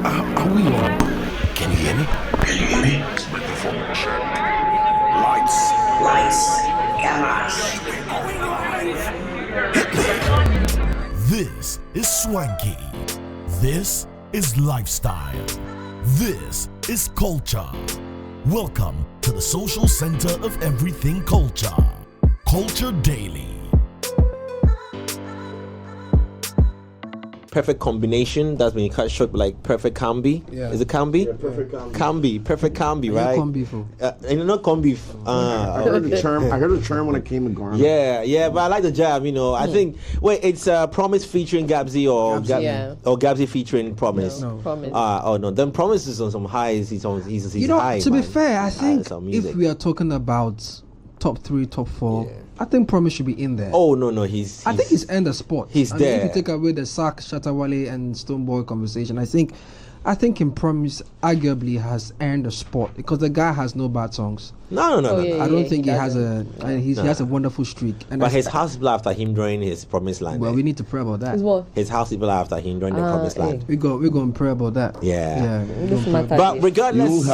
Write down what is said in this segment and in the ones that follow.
Are we on? Can you hear me? Can you hear me? Microphone check. Lights. Cameras. Hit me. This is swanky. This is lifestyle. This is culture. Welcome to the social center of everything culture. Culture Daily. Perfect combination. That's when you cut short like perfect combi. Yeah. Is it combi? Yeah, perfect combi. Perfect combi, right? Combi for. Not combi. I heard the term when it came to garment. Yeah, but I like the jab. I think. Wait, it's Promise featuring Gabsy or Gabsy featuring Promise. No. Promise. No. Then Promise is on some highs. He's high. To be fair, I think if we are talking about top 3, top 4. Yeah. I think Promise should be in there. Oh no, I think he's earned the spot. He's there. If you take away the Sark, Shatawale, and Stoneboy conversation, I think in Promise arguably has earned a spot because the guy has no bad songs. No. I don't think he has he has a wonderful streak. And but his house people after him joining his Promised Land. Well, we need to pray about that. His house people after him joining the Promised Land. We're going to pray about that. Yeah. But regardless,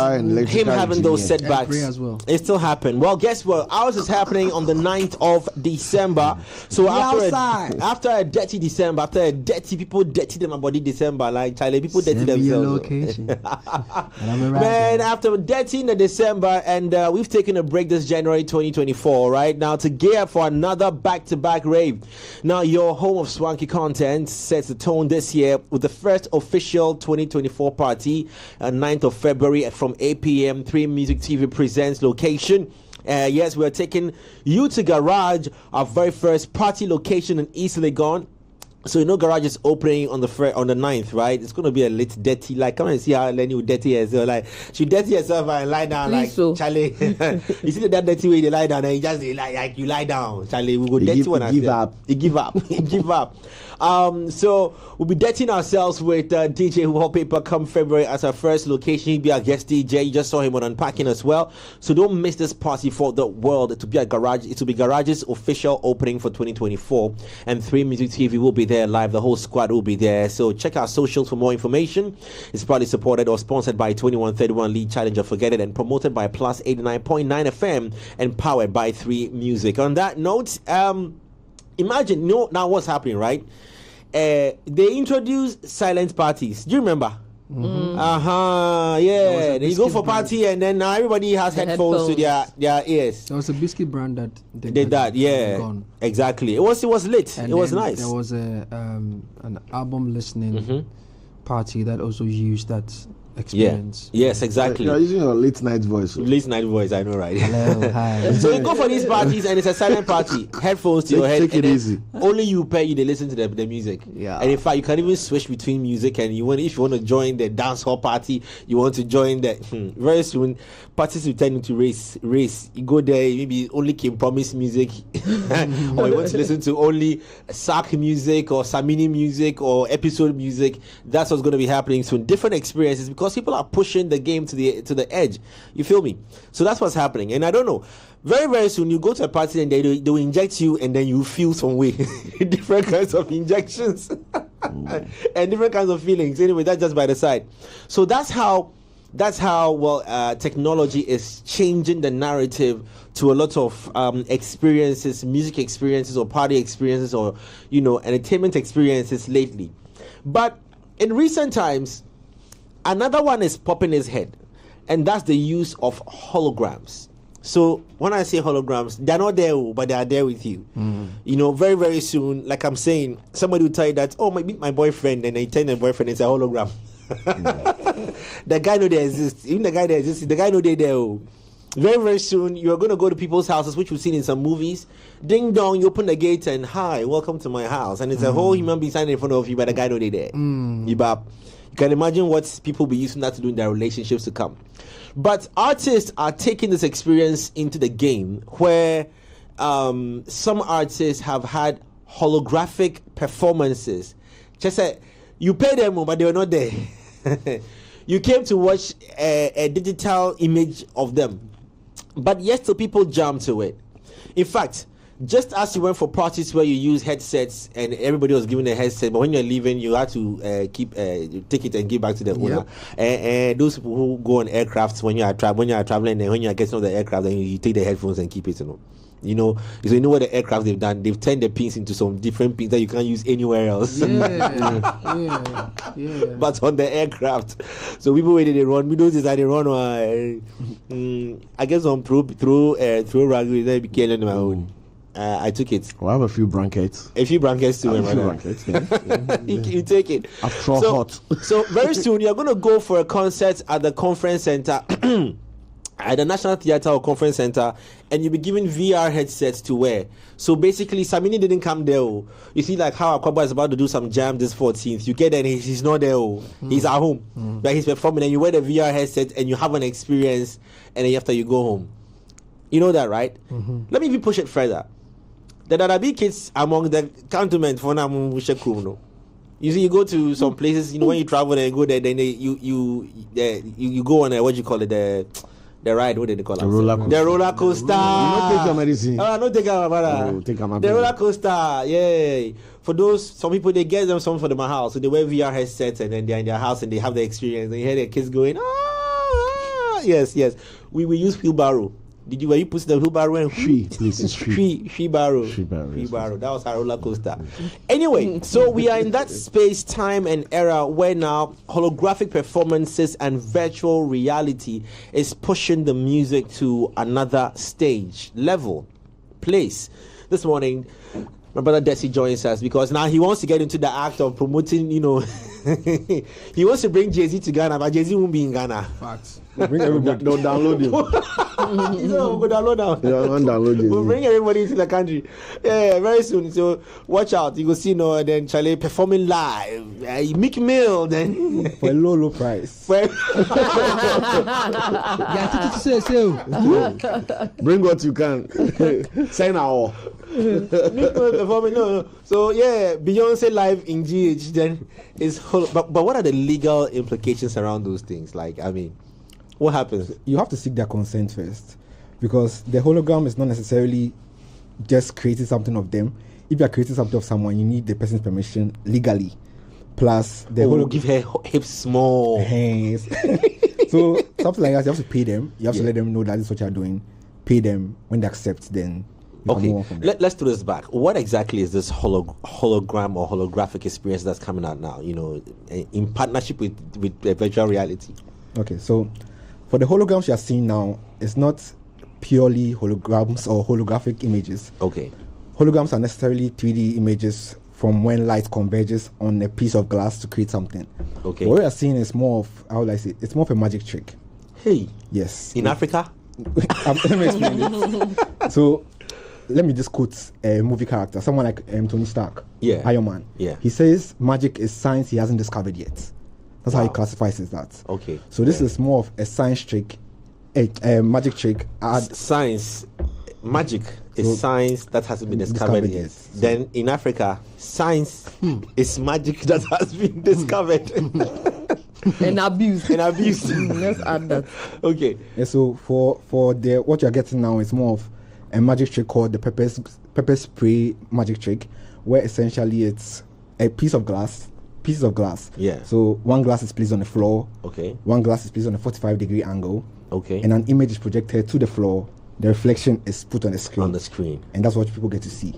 him having those setbacks, as well. It still happened. Well, guess what? Ours is happening on the 9th of December. So after a dirty December, people dirty them about December, like Charlie, people dirty themselves. Location. Man, after dirtying the December, and we've taken a break this January 2024, right? Now to gear up for another back-to-back rave. Now your home of swanky content sets the tone this year with the first official 2024 party, 9th of February from 8 p.m. 3 Music TV presents location. Yes, we're taking you to Garage, our very first party location in East Legon. So Garage is opening on the 9th, right? It's gonna be a little dirty. Like, come and see how Lenny would dirty herself. Like, she dirty herself and lie down. Please, like so. Charlie. You see that dirty way they lie down and you just like you lie down. Charlie, we go dirty one. Give up. You give up. So we'll be dirtying ourselves with DJ Wallpaper come February as our first location. He'll be our guest DJ. You just saw him on Unpacking as well. So don't miss this party for the world. It will be a Garage. It will be Garage's official opening for 2024, and 3 Music TV will be there live. The whole squad will be there. So check our socials for more information. It's probably supported or sponsored by 2131 Lead Challenger Forget It, and promoted by Plus 89.9 FM and powered by 3 Music. On that note, imagine now what's happening, right? They introduced silent parties. Do you remember? Mm-hmm. Yeah. You go for party and then now everybody has headphones to their ears. There was a biscuit brand that did that. Yeah, gone. Exactly. It was lit. And it was nice. There was an album listening party that also used that experience. Yeah. Yes, exactly. You're using your late night voice. Late night voice, I know, right? Hello, hi. So you go for these parties and it's a silent party. Headphones to your head. Take it easy. Only you pay. They listen to the music. Yeah. And in fact, you can even switch between music. And if you want to join the dance hall party, you want to join the very soon. Parties will turn into race. You go there, maybe only Kim Promise music, or you want to listen to only Sark music or Samini music or episode music. That's what's going to be happening soon. Different experiences because people are pushing the game to the edge. You feel me? So that's what's happening. And I don't know. Very, very soon you go to a party and they will inject you and then you feel some way. Different kinds of injections and different kinds of feelings. Anyway, that's just by the side. So that's how technology is changing the narrative to a lot of experiences, music experiences or party experiences or entertainment experiences lately. But in recent times, another one is popping its head, and that's the use of holograms. So when I say holograms, they're not there, but they are there with you. Very, very soon, like I'm saying, somebody will tell you that, meet my boyfriend, and they tell the boyfriend it's a hologram. The guy know they exist. Even the guy that exists, the guy know they're there. Very, very soon, you're going to go to people's houses, which we've seen in some movies. Ding dong, you open the gate and hi, welcome to my house. And it's a whole human being standing in front of you, but the guy know they're there. You can imagine what people be using that to do in their relationships to come. But artists are taking this experience into the game where some artists have had holographic performances. Just you pay them, but they were not there. You came to watch a digital image of them. But yet still people jump to it. In fact, just as you went for parties where you use headsets and everybody was given a headset, but when you're leaving, you have to take it and give back to the owner. And those people who go on aircrafts when you are traveling and when you are getting on the aircraft, then you take the headphones and keep it. So you know what the aircraft they've done. They've turned the pins into some different pins that you can't use anywhere else. Yeah. But on the aircraft, so people where they run. We know this that they run. I guess on through rugby they be killing my own. I took it. I have a few blankets. A few blankets too, A my few brother. blankets, yeah. You take it. After all hot. So very soon you're going to go for a concert at the conference center, at the National Theatre or Conference Center, and you'll be given VR headsets to wear. So basically, Samini didn't come there. Oh. You see, like how Akwaba is about to do some jam this 14th. You get there and he's not there. Oh. He's at home, but he's performing, and you wear the VR headset and you have an experience, and then after you go home. You know that, right? Let me even push it further. The Dadabi kids among the cantonment for now, you see, you go to some places. You know, when you travel and go there, then you go on a, what do you call it, the ride. What did they call it? The roller coaster. The roller coaster. You not take your medicine. Not take our brother. Take my The roller coaster. Yeah. For those, some people they get them some for them house, so they wear VR headsets and then they're in their house and they have the experience. And you hear their kids going, yes. We use wheelbarrow. Were you put the wheelbarrow and wheelbarrow? That was our roller coaster. Anyway, so we are in that space, time, and era where now holographic performances and virtual reality is pushing the music to another stage, level, place. This morning, my brother Dessy joins us because now he wants to get into the act of promoting, he wants to bring Jay-Z to Ghana, but Jay-Z won't be in Ghana. Facts. Bring everybody. Don't download him. We'll download now. Download him. We'll bring everybody into the country. Yeah, very soon. So watch out. You will see and then Charlie performing live. Mick Mill then. For a low price. Bring what you can. Sign our. Mick Mill performing. No. So yeah, Beyonce live in GH then is but what are the legal implications around those things? Like, I mean, what happens? You have to seek their consent first, because the hologram is not necessarily just creating something of them. If you are creating something of someone, you need the person's permission legally. Plus, the hologram give her hips small hands. So something like that, you have to pay them. You have to let them know that this is what you are doing. Pay them. When they accept, then you can move on from there. Let's do this back. What exactly is this hologram or holographic experience that's coming out now? In partnership with virtual reality. Okay, so for the holograms you are seeing now, it's not purely holograms or holographic images. Okay. Holograms are necessarily 3D images from when light converges on a piece of glass to create something. Okay. What we are seeing is more of, how would I say, it's more of a magic trick. Hey. Yes. In Africa? Let me explain it. So, let me just quote a movie character, someone like Tony Stark, Iron Man. Yeah. He says magic is science he hasn't discovered yet. That's how he classifies it. That. Okay. So this is more of a science trick, a magic trick. Science, magic is science that hasn't been discovered yet. So then in Africa, science is magic that has been discovered. And abused. Let's add that. Okay. Yeah, so for what you're getting now is more of a magic trick called the pepper spray magic trick, where essentially it's a pieces of glass. Yeah. So one glass is placed on the floor. Okay. One glass is placed on a 45-degree angle. Okay. And an image is projected to the floor. The reflection is put on the screen. On the screen. And that's what people get to see.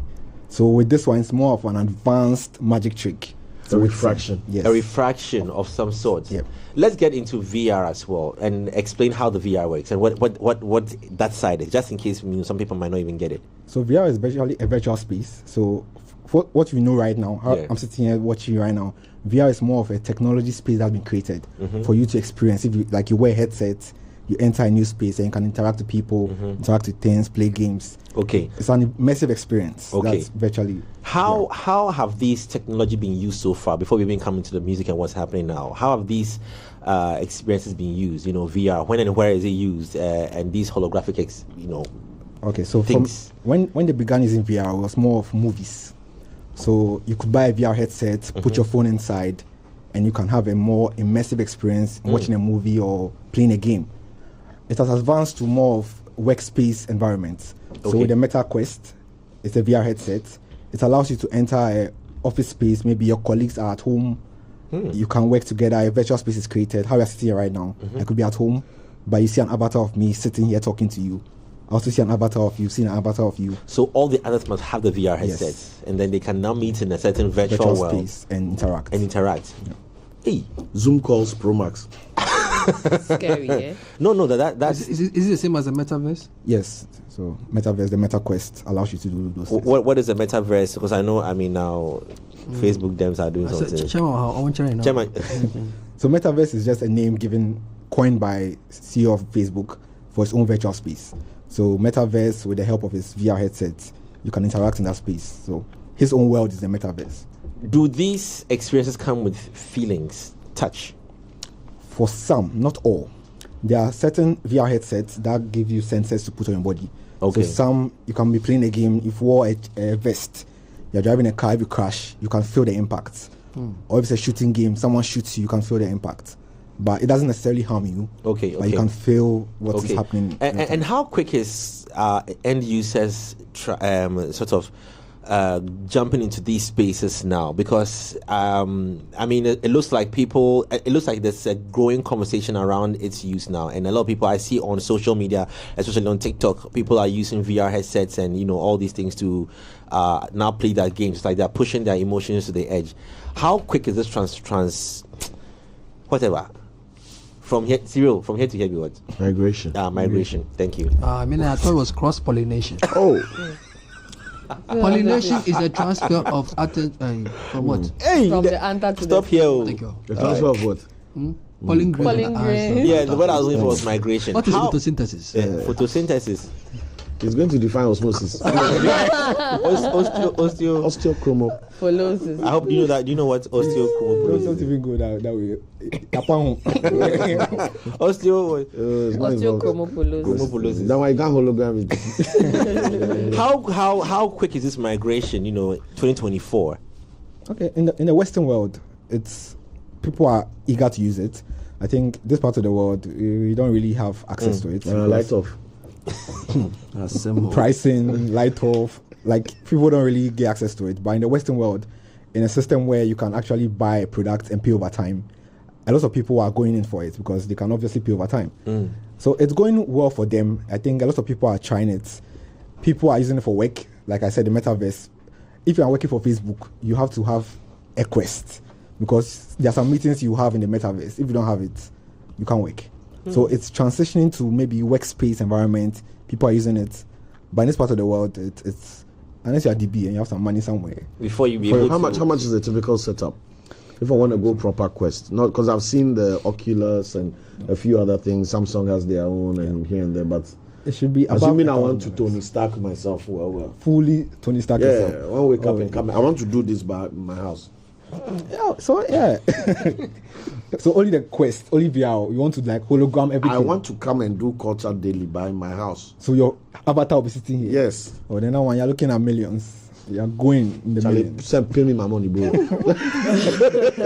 So with this one, it's more of an advanced magic trick. So refraction. Yes. A refraction of some sort. Yep. Let's get into VR as well and explain how the VR works and what that side is, just in case some people might not even get it. So VR is basically a virtual space. So for what we know right now, I'm sitting here watching you right now, VR is more of a technology space that's been created for you to experience. If you wear headsets, you enter a new space and you can interact with people, interact with things, play games. Okay. It's an immersive experience. Okay. That's virtually. How have these technology been used so far before we even come into the music and what's happening now? How have these experiences been used? VR, when and where is it used? And these holographic, Okay, so things. When they began using VR, it was more of movies. So you could buy a VR headset, put your phone inside, and you can have a more immersive experience in watching a movie or playing a game. It has advanced to more of workspace environments. So with the Meta Quest, it's a VR headset. It allows you to enter an office space. Maybe your colleagues are at home. You can work together. A virtual space is created. How we are sitting here right now. I could be at home, but you see an avatar of me sitting here talking to you. I also see an avatar of you, seeing an avatar of you. So all the others must have the VR headsets, and then they can now meet in a certain virtual world space and interact. Yeah. Hey, Zoom calls Pro Max. Scary, yeah? No, that's... Is it the same as the metaverse? Yes. So metaverse, the Meta Quest allows you to do those things. What is the metaverse? Because I know, now Facebook dems are doing something. So metaverse is just a name coined by CEO of Facebook for its own virtual space. So metaverse, with the help of his VR headsets, you can interact in that space. So his own world is the metaverse. Do these experiences come with feelings, touch? For some, not all. There are certain VR headsets that give you sensors to put on your body. Okay. So some, you can be playing a game, if you wore a vest, you're driving a car, if you crash, you can feel the impact. Or if it's a shooting game, someone shoots you, you can feel the impact. But it doesn't necessarily harm you. Okay. But you can feel what is happening. And how quick is end users jumping into these spaces now? Because it looks like there's a growing conversation around its use now, and a lot of people I see on social media, especially on TikTok, people are using VR headsets and all these things to now play that game. It's like they're pushing their emotions to the edge. How quick is this whatever? From here to here, what? Migration. Migration. Thank you. I thought it was cross-pollination. Oh. Pollination is a transfer of atoms from what? Hey, From the anta to stop the... here. Thank you. The transfer of what? Pollen grain. Pollen grain. Yeah, the word I was looking for was migration. What is How- photosynthesis? Photosynthesis. It's going to define osmosis. Follosis. I hope you know that. You know what Don't osteochondrosis is? even go that way. Osteochromopholosis. That's why you can't hologram it. How quick is this migration? 2024. Okay, in the Western world, people are eager to use it. I think this part of the world, we don't really have access to it. Light off. Pricing, light off, like people don't really get access to it. But in the Western world, in a system where you can actually buy a product and pay over time, a lot of people are going in for it because they can obviously pay over time. So it's going well for them. I think a lot of people are trying it. People are using it for work. Like I said, the metaverse. If you are working for Facebook, you have to have a Quest because there are some meetings you have in the metaverse. If you don't have it, you can't work. So it's transitioning to maybe workspace environment. People are using it, but in this part of the world, it's unless you are DB and you have some money somewhere. Before you be able How to... much is a typical setup? If I want to go proper Quest, not because I've seen the Oculus and a few other things. Samsung has their own and here and there, but It should be assuming I above want to Tony Stark myself, well, fully Tony Stark. yeah. yourself. One wake up and come. I want to do this by my house. Yeah, so yeah. So only the Quest, only VR. You want to like hologram everything. I want to come and do culture daily by my house. So your avatar will be sitting here. Yes. Oh, then now when you're looking at millions, you're going in the Charlie, millions. pay me my money, bro.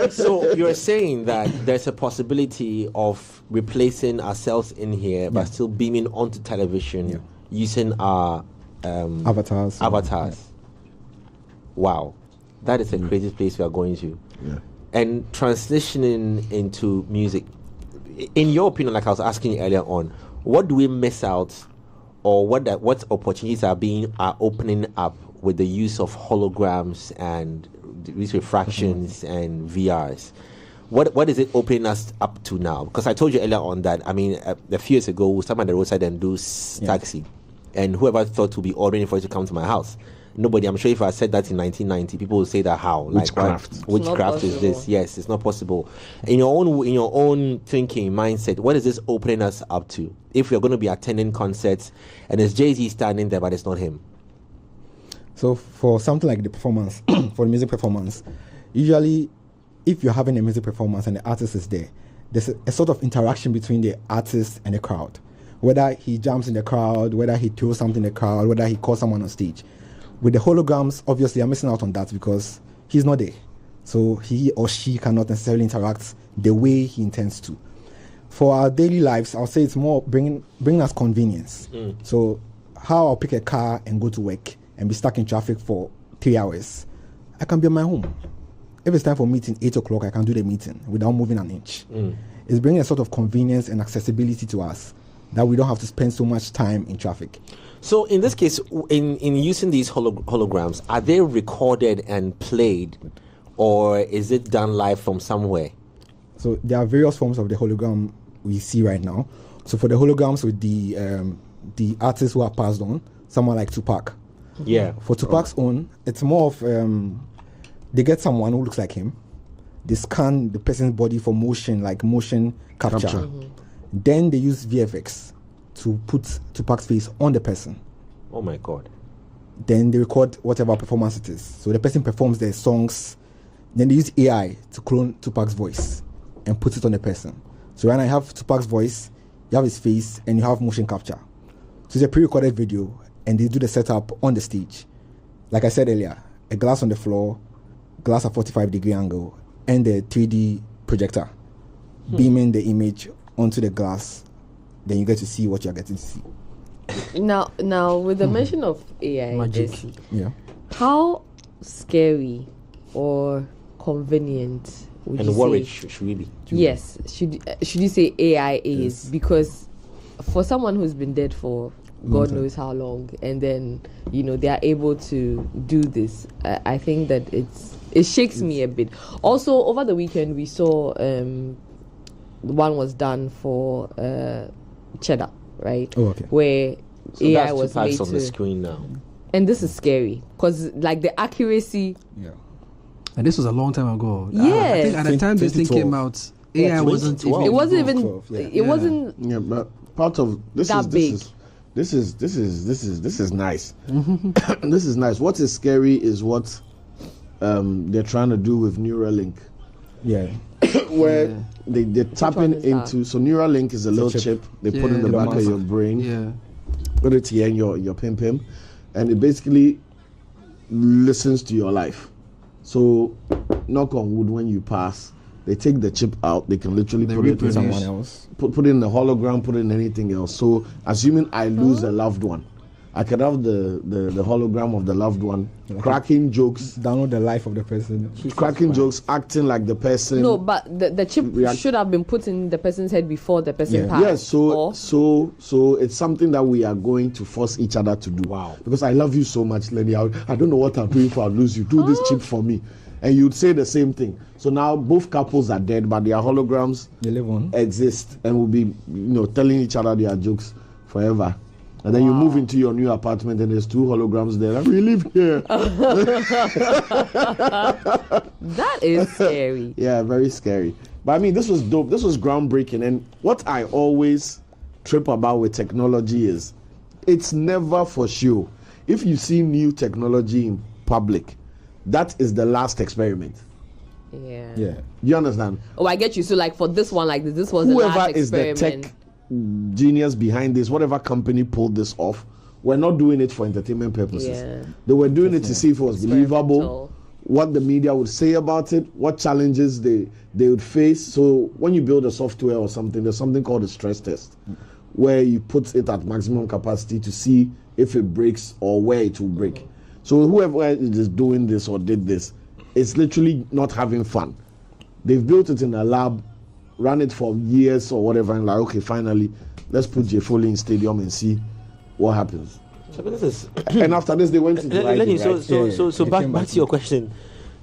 So you're saying that there's a possibility of replacing ourselves in here, but still beaming onto television using our Avatars. Yeah. Wow, that is a crazy place we are going to. Yeah. And transitioning into music, in your opinion, like I was asking you earlier on, what do we miss out, or what opportunities are opening up with the use of holograms and these refractions and VRs? What is it opening us up to now? Because I told you earlier on that, a few years ago, we stand at the roadside and do taxi, and whoever thought to be ordering for it to come to my house? Nobody. I'm sure if I said that in 1990, people would say that how? Witchcraft. Witchcraft is this? Yes, it's not possible. In your own thinking mindset, what is this opening us up to? If we're going to be attending concerts and there's Jay-Z standing there, but it's not him. So for something like the performance, for the music performance, usually if you're having a music performance and the artist is there, there's a sort of interaction between the artist and the crowd. Whether he jumps in the crowd, whether he throws something in the crowd, whether he calls someone on stage. With the holograms, obviously, I'm missing out on that because he's not there. So he or she cannot necessarily interact the way he intends to. For our daily lives, I'll say it's more bringing us convenience. So how I'll pick a car and go to work and be stuck in traffic for 3 hours, I can be at my home. If it's time for meeting 8 o'clock, I can do the meeting without moving an inch. It's bringing a sort of convenience and accessibility to us that we don't have to spend so much time in traffic. So in this case, in using these holograms, are they recorded and played, or is it done live from somewhere? So there are various forms of the hologram we see right now. So for the holograms with the artists who are passed on, someone like Tupac. Yeah. For Tupac's own, it's more of they get someone who looks like him. They scan the person's body for motion, like motion capture. Then they use VFX to put Tupac's face on the person. Oh my God. Then they record whatever performance it is. So the person performs their songs. Then they use AI to clone Tupac's voice and put it on the person. So right now you have Tupac's voice, you have his face, and you have motion capture. So it's a pre-recorded video, and they do the setup on the stage. Like I said earlier, a glass on the floor, glass at 45-degree angle, and the 3D projector beaming the image onto the glass. Then you get to see what you're getting to see. Now, with the mention of AI, Magic. Dessy, Yeah. how scary or convenient would And you worried say? should we be? Yes, should you say AI is? Because for someone who's been dead for God knows how long, and then they are able to do this, I think that it shakes me a bit. Also, over the weekend we saw one was done for Cheddar, right? Oh, okay. Where So AI that's was Tupac's made on the to, screen now. and this is scary because like the accuracy. Yeah. And this was a long time ago. I Yes. think at the time this thing 2012. came out, AI wasn't 2012. even. It wasn't even. 12, yeah. It wasn't. Yeah, but part of this That is big. this is nice. This is nice. What is scary is what they're trying to do with Neuralink, Yeah. where they're tapping one is that? into. So Neuralink is a little chip. chip they put Yeah. in the Elon back of Musk. your brain. Yeah. Put it here in your pim, and it basically listens to your life. So, knock on wood, when you pass, they take the chip out. They can literally They put it in reproduce. Someone else. put in the hologram, put in anything else. So, assuming I lose a loved one, I could have the hologram of the loved one, cracking jokes, Download the life of the person. cracking jokes, acting like the person. No, but the chip React- should have been put in the person's head before the person Yeah. passed. Yes, Or- so it's something that we are going to force each other to do. Wow. Because I love you so much, Lenny. I don't know what I'm doing for I'll lose you. Do this chip for me. And you'd say the same thing. So now both couples are dead, but their holograms They live on. exist and will be, telling each other their jokes forever. And then you move into your new apartment and there's two holograms there. And we live here. That is scary. Yeah, very scary. But I mean, this was dope. This was groundbreaking. And what I always trip about with technology is it's never for show. If you see new technology in public, that is the last experiment. Yeah. Yeah. You understand? Oh, I get you. So like for this one, like this was the Whoever last is the experiment. tech genius behind this, whatever company pulled this off, we're not doing it for entertainment purposes. Yeah. They were doing it to see if it was believable, Experimental. what the media would say about it, what challenges they would face. So when you build a software or something, there's something called a stress test, where you put it at maximum capacity to see if it breaks or where it will break. So whoever is doing this or did this, it's literally not having fun. They've built it in a lab, ran it for years or whatever, and like, okay, finally, let's put J. Foley in stadium and see what happens. So this is. And after this, they went to Lenny, right? so It back came back back to your to- question.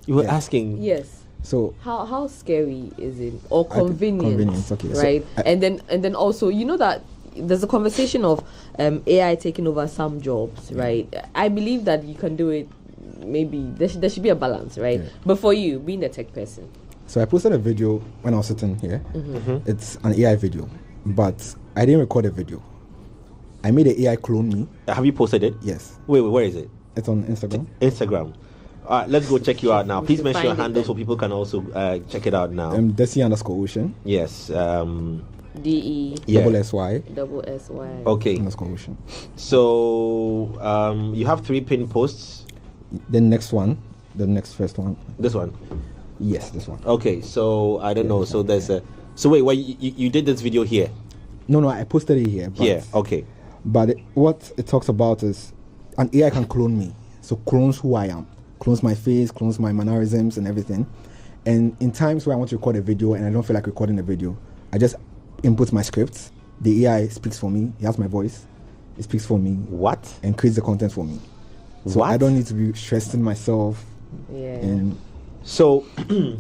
You were Yeah. asking. Yes. So How scary is it, or I think convenient? convenience, okay. So Right. I- and then also that there's a conversation of AI taking over some jobs, right? I believe that you can do it. Maybe there should be a balance, right? Yeah. But for you, being a tech person, So I posted a video when I was sitting here. It's an AI video, but I didn't record a video. I made the AI clone me. Have you posted it? Yes, Wait, where is it? it's on Instagram. Instagram. All right, let's go check you out now. Please should mention your find it handle then. so people can also check it out now. Dessy_Ocean. Yes. DE Yeah. Double SY double SY. Okay. _Ocean. So you have 3 pin posts. The next one, the next first one. This one. Yes, this one. Okay. So I don't know. So there's a. So wait, you did this video here? No, I posted it here. But Here. Okay. But what it talks about is an AI can clone me. So clones who I am, clones my face, clones my mannerisms and everything. And in times where I want to record a video and I don't feel like recording a video, I just input my script. The AI speaks for me. He has my voice. It speaks for me. What? And creates the content for me. So What? I don't need to be stressing myself. Yeah. And So,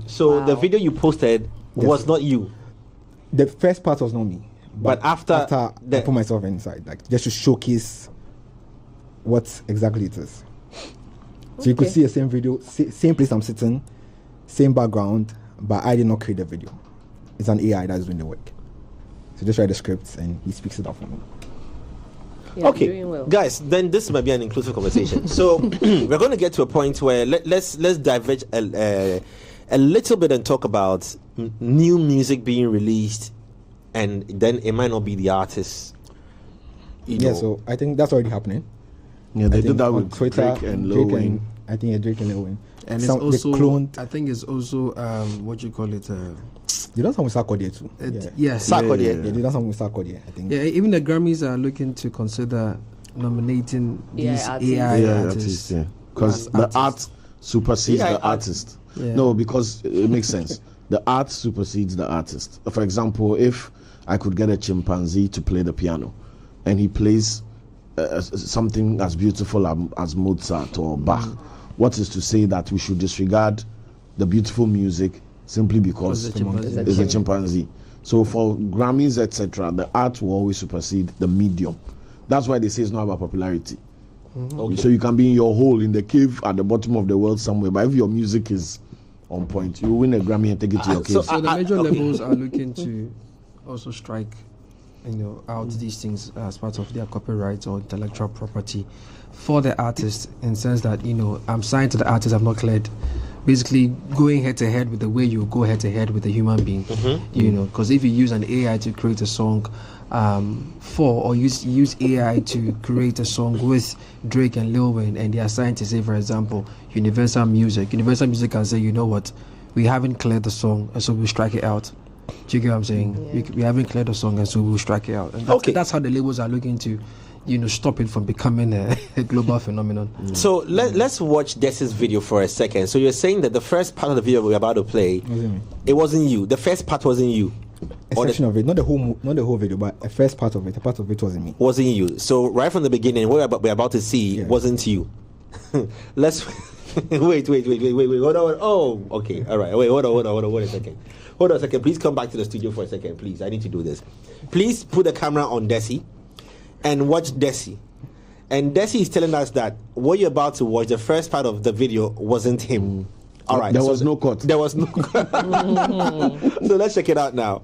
so the Wow. video you posted was not you, the first part was not me. but after I put myself inside, like just to showcase what exactly it is. So you could Okay. see the same video, same place I'm sitting, same background, but I did not create the video. It's an AI that's doing the work. So just write the scripts and he speaks it out for me. Yeah, okay, doing well. guys, then this might be an inclusive conversation. So we're going to get to a point where let's diverge a little bit and talk about new music being released, and then it might not be the artist. Yeah, so I think that's already happening. Yeah, they I did think that on with Twitter, Drake and Lil Wayne. I think Drake and Lil Wayne. And Some- it's they also, cloned. I think it's also, what you call it? They done something with Sarkodie too. Yes. Sarkodie. Yeah, they done something with Sarkodie, I think. Yeah, even the Grammys are looking to consider nominating these artists. AI Yeah, artists. artists, yeah. Because as the artists. art supersedes AI the artist. Yeah. No, because it makes sense. The art supersedes the artist. For example, if I could get a chimpanzee to play the piano, and he plays something as beautiful as Mozart or Bach, what is to say that we should disregard the beautiful music simply because It's a chimpanzee. it's a chimpanzee? So for Grammys, etc., the art will always supersede the medium. That's why they say it's not about popularity. Okay. So you can be in your hole in the cave at the bottom of the world somewhere, but if your music is on point, you win a Grammy and take it to your so cave. So the major okay. labels are looking to also strike, out these things as part of their copyright or intellectual property for the artist, in the sense that I'm signed to the artist, I'm not cleared. Basically, going head to head with the way you go head to head with a human being, because if you use an AI to create a song or use AI to create a song with Drake and Lil Wayne, and they are signed to say, for example, Universal Music can say, you know what, we haven't cleared the song, and so we'll strike it out. Do you get what I'm saying? Yeah. We haven't cleared the song, and so we'll strike it out. And that's how the labels are looking to, stop it from becoming a global phenomenon. So let's watch Dessy's video for a second. So you're saying that the first part of the video we're about to play, it wasn't you. The first part wasn't you. A section of it, not the whole video, but a first part of it. A part of it wasn't me. Wasn't you. So right from the beginning, what we're about to see wasn't you. Let's wait. Hold on. Oh, okay. All right. Wait. Hold on. Wait a second. Hold on a second. Please come back to the studio for a second, please. I need to do this. Please put the camera on Dessy and watch Dessy. And Dessy is telling us that what you're about to watch, the first part of the video, wasn't him. All right. There was no cut. There was no cut. So let's check it out now.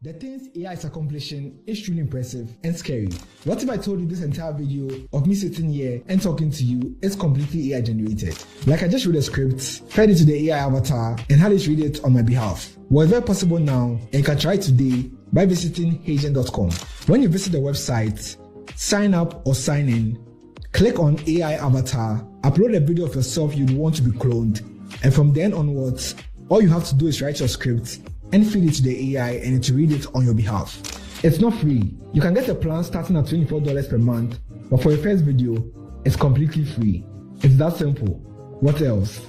The things AI is accomplishing is truly impressive and scary. What if I told you this entire video of me sitting here and talking to you is completely AI generated? Like I just wrote a script, fed it to the AI avatar, and had it read it on my behalf. Well, it's very possible now, and you can try it today by visiting Hagen.com. When you visit the website, sign up or sign in, click on AI avatar, upload a video of yourself you'd want to be cloned, and from then onwards, all you have to do is write your script and feed it to the AI and it will read it on your behalf. It's not free. You can get a plan starting at $24 per month, but for your first video, it's completely free. It's that simple. What else?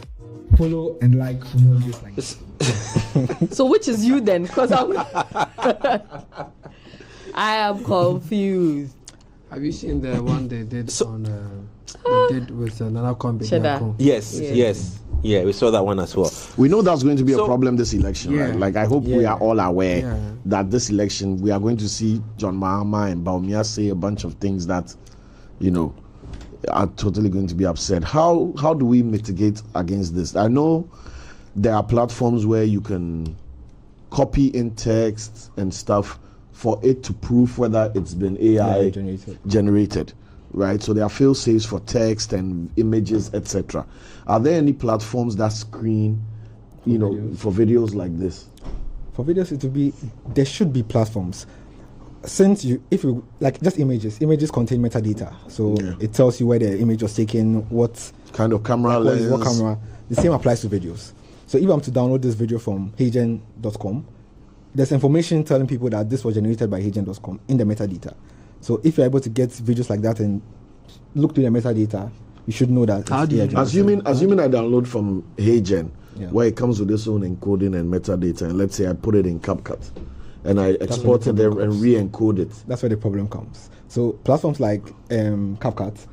Follow and like for more videos like this. So which is you then? Because I am confused. Have you seen the one they did with Nana Kwame? Shada. Yes. Yeah, we saw that one as well. We know that's going to be a problem this election, Yeah. right? Like, I hope we are all aware Yeah. that this election, we are going to see John Mahama and Baumia say a bunch of things that, are totally going to be upset. How do we mitigate against this? I know there are platforms where you can copy in text and stuff for it to prove whether it's been AI generated. Right, so there are fail safes for text and images, etc. Are there any platforms that screen, for videos like this? For videos, there should be platforms. Since if you like just images contain metadata, so it tells you where the image was taken, what kind of camera lens, what camera. The same applies to videos. So if I'm to download this video from Hagen.com, there's information telling people that this was generated by Hagen.com in the metadata. So if you're able to get videos like that and look through the metadata, you should know that. How do you assuming I download from HeyGen, Yeah. where it comes with its own encoding and metadata, and let's say I put it in CapCut, and I export it there and re-encode it. That's where the problem comes. So platforms like CapCut,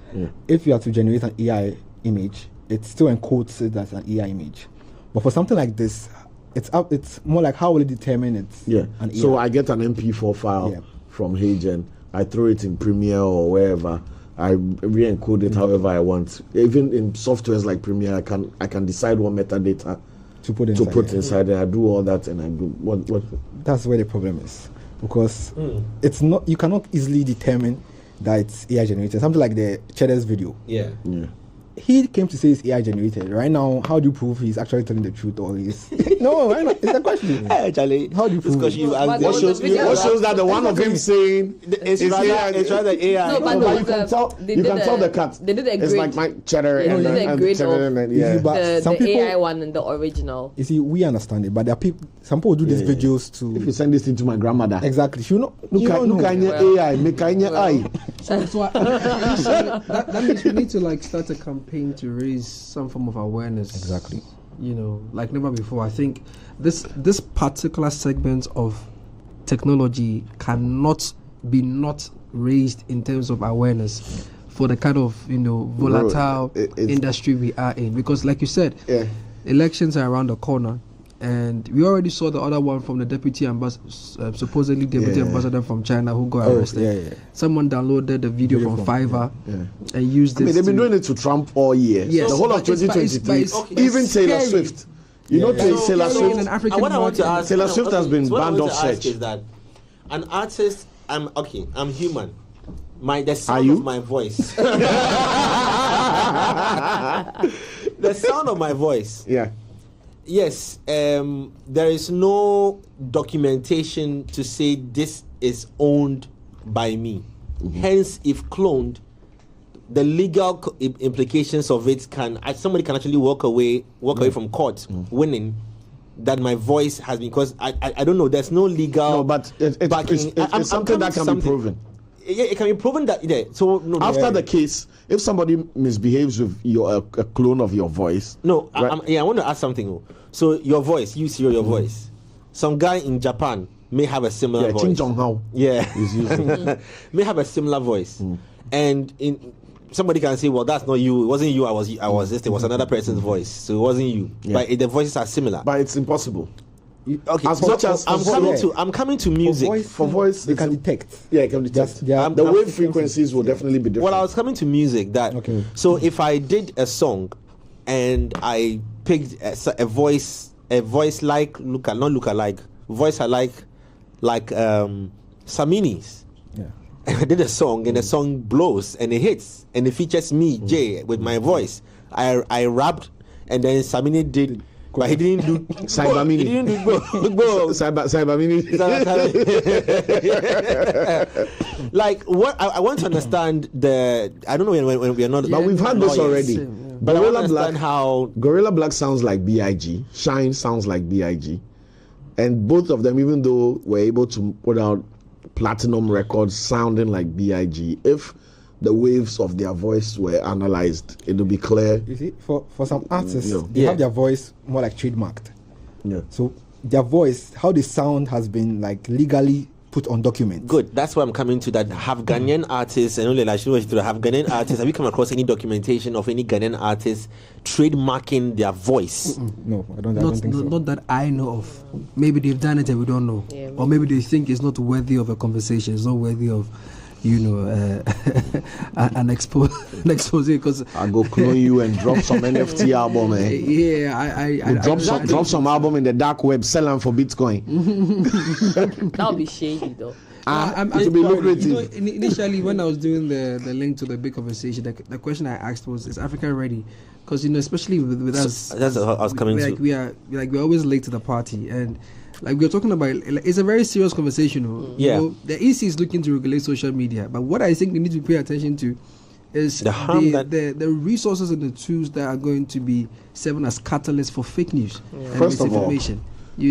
if you have to generate an AI image, it still encodes it as an AI image. But for something like this, it's more like how will it determine it's an AI? So I get an MP4 file from HeyGen, I throw it in Premiere or wherever, I re-encode it however I want. Even in softwares like Premiere, I can decide what metadata to put inside and I do all that, and I do what that's where the problem is, because it's not, you cannot easily determine that it's AI generated. Something like the Cheddar's video. Yeah. He came to say it's AI generated. Right now, how do you prove he's actually telling the truth or he's no? Why not? It's a question. Charlie, how do you prove? Because what shows that the one of him saying it's rather AI. No, but you can tell the cut. They did a it's grid. like my cheddar Yeah, and they did a grid some the people, AI one and the original. You see, we understand it, but there are people. Some people do these videos to. If you send this thing to my grandmother, exactly. She know. Look at your AI, make your eye. So that means we need to like start a campaign to raise some form of awareness. Exactly. You know, like never before. I think this particular segment of technology cannot be not raised in terms of awareness for the kind of volatile industry we are in. Because, like you said, elections are around the corner. And we already saw the other one from the deputy ambassador, supposedly deputy ambassador from China who got arrested. Someone downloaded the video from Fiverr and used it. They've been doing it to Trump all year. Yes. The whole of 2023. Even Taylor Swift. Taylor Swift. What I want to ask, Taylor Swift has been banned off search. Is that an artist? I'm human. The sound of my voice. The sound of my voice. Yeah. Yes, there is no documentation to say this is owned by me. Hence, if cloned, the legal implications of it somebody can actually walk away from court winning that my voice has been, because I don't know. There's no legal. No, but it's something that can be proven. Yeah, it can be proven that. Yeah. So after the case, if somebody misbehaves with a clone of your voice. No, right? I want to ask something. So your voice, you see your voice. Some guy in Japan may have a similar voice. Ching Jong Hao. Yeah, may have a similar voice, and somebody can say, "Well, that's not you. It wasn't you. I was this. It was another person's voice. So it wasn't you." Yeah. But the voices are similar. But it's impossible. Okay, as much as I'm coming to music. For voice, you can detect. Yeah, you can detect. The wave frequencies will definitely be different. Well, I was coming to music. So if I did a song, and I picked a voice like voice I like Samini's. Yeah. And I did a song, and the song blows, and it hits, and it features me, Jay, with my voice. I rapped, and then Samini did. But he didn't do Cybermini. He didn't do Cybermini. Like what I want to understand I don't know when we are not. But we've had this already. But Gorilla Black, Gorilla Black sounds like B.I.G. Shine sounds like B.I.G. And both of them, even though we're able to put out platinum records sounding like B.I.G., if the waves of their voice were analyzed, it will be clear. You see, for some artists, they have their voice more like trademarked. Yeah. So their voice, how they sound, has been like legally put on documents. Good. That's why I'm coming to that. Have Ghanaian artists, and only like have Ghanaian artists. Have you come across any documentation of any Ghanaian artists trademarking their voice? No, I don't think so. Not that I know of. Maybe they've done it and we don't know, or maybe they think it's not worthy of a conversation. It's not worthy of. An expose because I go clone you and drop some NFT album. I drop some album in the dark web, sell them for Bitcoin. That would be shady though. To be lucrative. Initially, when I was doing the link to the big conversation, the question I asked was, "Is Africa ready?" Because especially with us, that's what I was coming to. We're always late to the party, and like we're talking about, it's a very serious conversation. The EC is looking to regulate social media, but what I think we need to pay attention to is the resources and the tools that are going to be serving as catalysts for fake news and misinformation.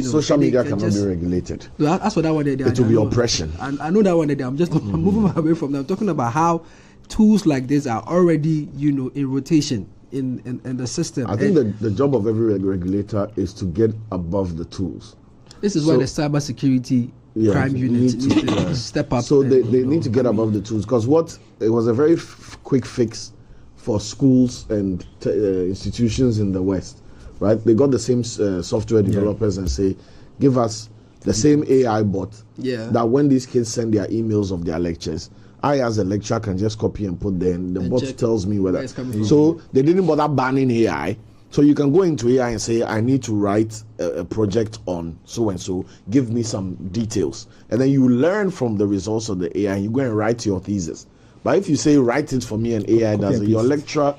Social media cannot be regulated. That's what that one. It will be oppression. I know that one. I'm moving away from that. I'm talking about how tools like this are already, in rotation in the system. I think the job of every regulator is to get above the tools. This is where the cybersecurity crime unit needs to step up. So they need to get above the tools, because it was a very quick fix for schools and institutions in the West, right? They got the same software developers and say, give us the same AI bot that when these kids send their emails of their lectures, I as a lecturer can just copy and put there, and the bot tells me whether. So they didn't bother banning AI. So you can go into AI and say, I need to write a project on so and so, give me some details. And then you learn from the results of the AI, and you go and write your thesis. But if you say, write it for me, and AI does it, your lecturer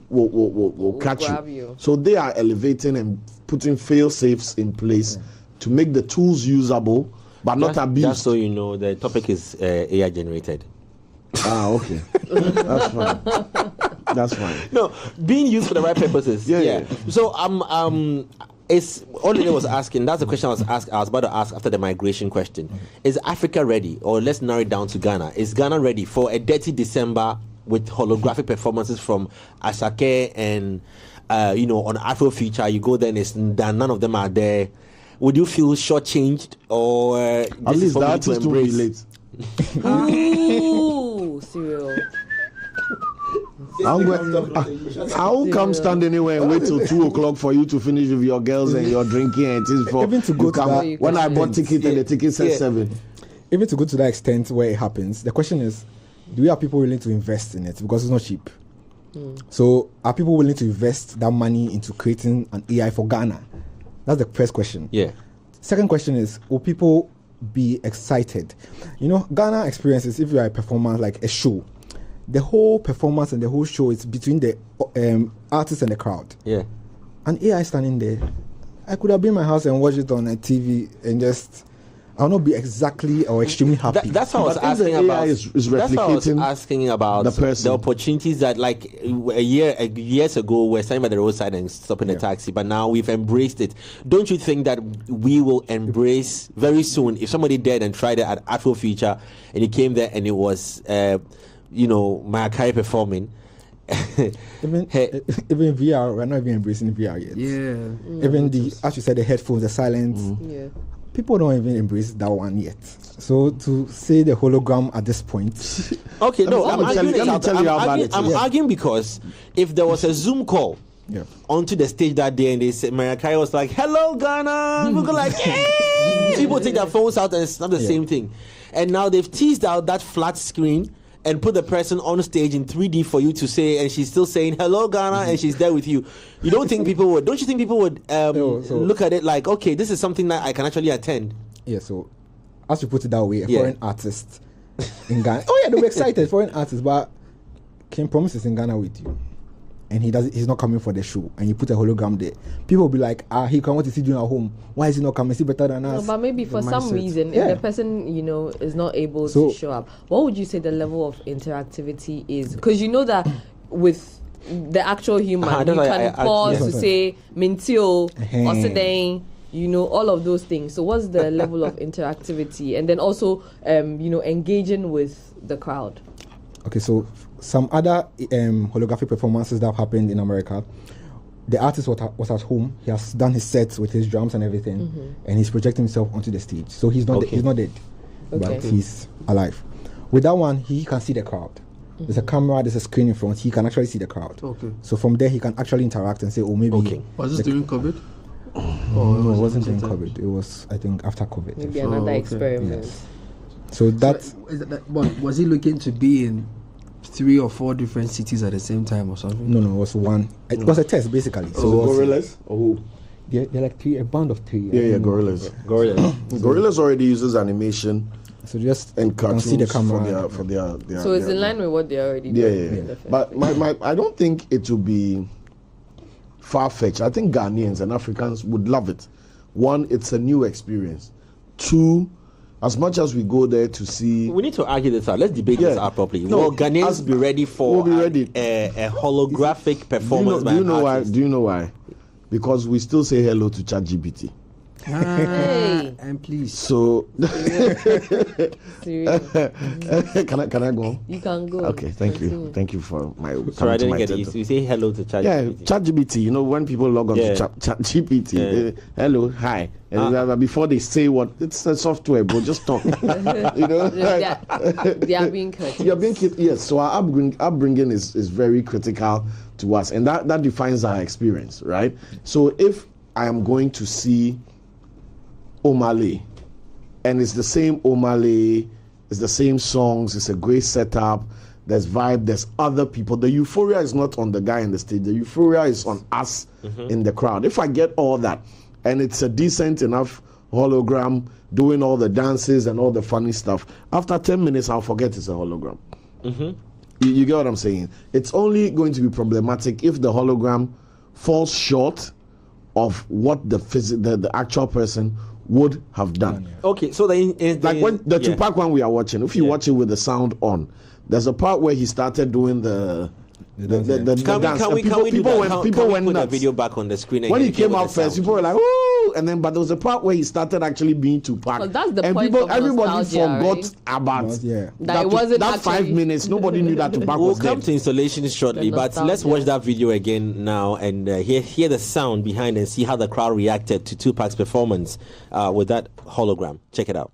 will catch you. So they are elevating and putting fail safes in place to make the tools usable, but not abused. Just so you know, the topic is AI generated. Okay. That's fine. No, being used for the right purposes. Yeah. So it's only was asking. That's the question I was about to ask after the migration question. Is Africa ready, or let's narrow it down to Ghana? Is Ghana ready for a dirty December with holographic performances from Asake and on Afrofuture? You go there and none of them are there. Would you feel shortchanged, or at least that is too late? Ooh, Cyril. I won't come stand anywhere and wait till 2:00 for you to finish with your girls and your drinking and things. For even to go to that, when I bought ticket and the ticket said 7. Even to go to that extent where it happens, the question is, do we have people willing to invest in it, because it's not cheap? So are people willing to invest that money into creating an AI for Ghana? That's the first question. Second question is, will people be excited? Ghana experiences, if you are a performer like a show, the whole performance and the whole show is between the artist and the crowd. An AI standing there, I could have been in my house and watched it on a TV and just, I'll not be exactly or extremely happy. That's how I was asking about. That's how I was asking about the opportunities that, like years ago, we're standing by the roadside and stopping the taxi, but now we've embraced it. Don't you think that we will embrace very soon if somebody did and tried it at Afrofuture and he came there and it was Mayakai performing? even VR, we're not even embracing VR yet. Even as you said, the headphones, the silence. People don't even embrace that one yet. So to say the hologram at this point. Okay, no, I'm arguing because if there was a Zoom call onto the stage that day and they said, Mariah was like, hello, Ghana. People go like, hey! People take their phones out and it's not the same thing. And now they've teased out that flat screen and put the person on stage in 3D for you to say, and she's still saying hello Ghana, and she's there with you. Don't you think people would look at it like, okay, this is something that I can actually attend? So as you put it that way, a foreign artist in Ghana, they'll be excited, foreign artist, but King Promise is in Ghana with you, and he's not coming for the show, and you put a hologram there, people will be like, he can, what is he doing at home? Why is he not coming? Is he better than us? No, but maybe for some reason, if the person is not able to show up, what would you say the level of interactivity is? Because you know that with the actual human, you can pause to say Mintio, Osidane, all of those things. So what's the level of interactivity, and then also engaging with the crowd? Okay, so some other holographic performances that have happened in America, the artist was at home. He has done his sets with his drums and everything, and he's projecting himself onto the stage. So he's not dead, but he's alive. With that one, he can see the crowd. There's a camera, there's a screen in front. He can actually see the crowd. So from there, he can actually interact and say, maybe. Was this during COVID? No, it wasn't during COVID. It was, I think, after COVID. Maybe another experiment. Yes. So was he looking to be in 3 or 4 different cities at the same time or something? No, it was one. It was a test basically. So Gorillas or who? They're like a band of 3. Gorillas. Gorillas already uses animation. So just and cartoons see the camera for their so it's in line with what they already do. But I don't think it will be far-fetched. I think Ghanaians and Africans would love it. 1, it's a new experience. 2, as much as we go there to see, we need to argue this out. Let's debate this out properly. Will Ghanaians be ready for a holographic performance? Do you know why? Because we still say hello to ChatGPT. Hey. And please. So Serious. can I go? You can go. Okay, thank you. Continue. Thank you for my. Sorry, I coming to didn't my get TED it. Talk. You say hello to ChatGPT. Yeah, ChatGPT. You know, when people log on Yeah. to ChatGPT, Yeah. hello, hi, and before they say what, it's a software, bro. Just talk. You know, They are being courteous. you're being yes. So our upbringing is very critical to us, and that defines our experience, right? So if I am going to see Omale, and it's the same Omale, it's the same songs, it's a great setup, there's vibe, there's other people. The euphoria is not on the guy in the stage, the euphoria is on us in the crowd. If I get all that, and it's a decent enough hologram doing all the dances and all the funny stuff, after 10 minutes I'll forget it's a hologram. You get what I'm saying? It's only going to be problematic if the hologram falls short of what the actual person would have done. Okay, so Like when the Tupac one we are watching, if you watch it with the sound on, there's a part where he started doing the dance. Can we People went put that nuts. video back on the screen? When he again came with out the first, sound? people were like, "Ooh!" And then, but there was a part where he started actually being Tupac, Well, that's the and point of everybody nostalgia, forgot right? about Yeah. That it wasn't that 5 actually- minutes. Nobody knew that Tupac We'll was come dead. to installations shortly, The but let's nostalgia. watch that video again now and hear the sound behind and see how the crowd reacted to Tupac's performance with that hologram. Check it out.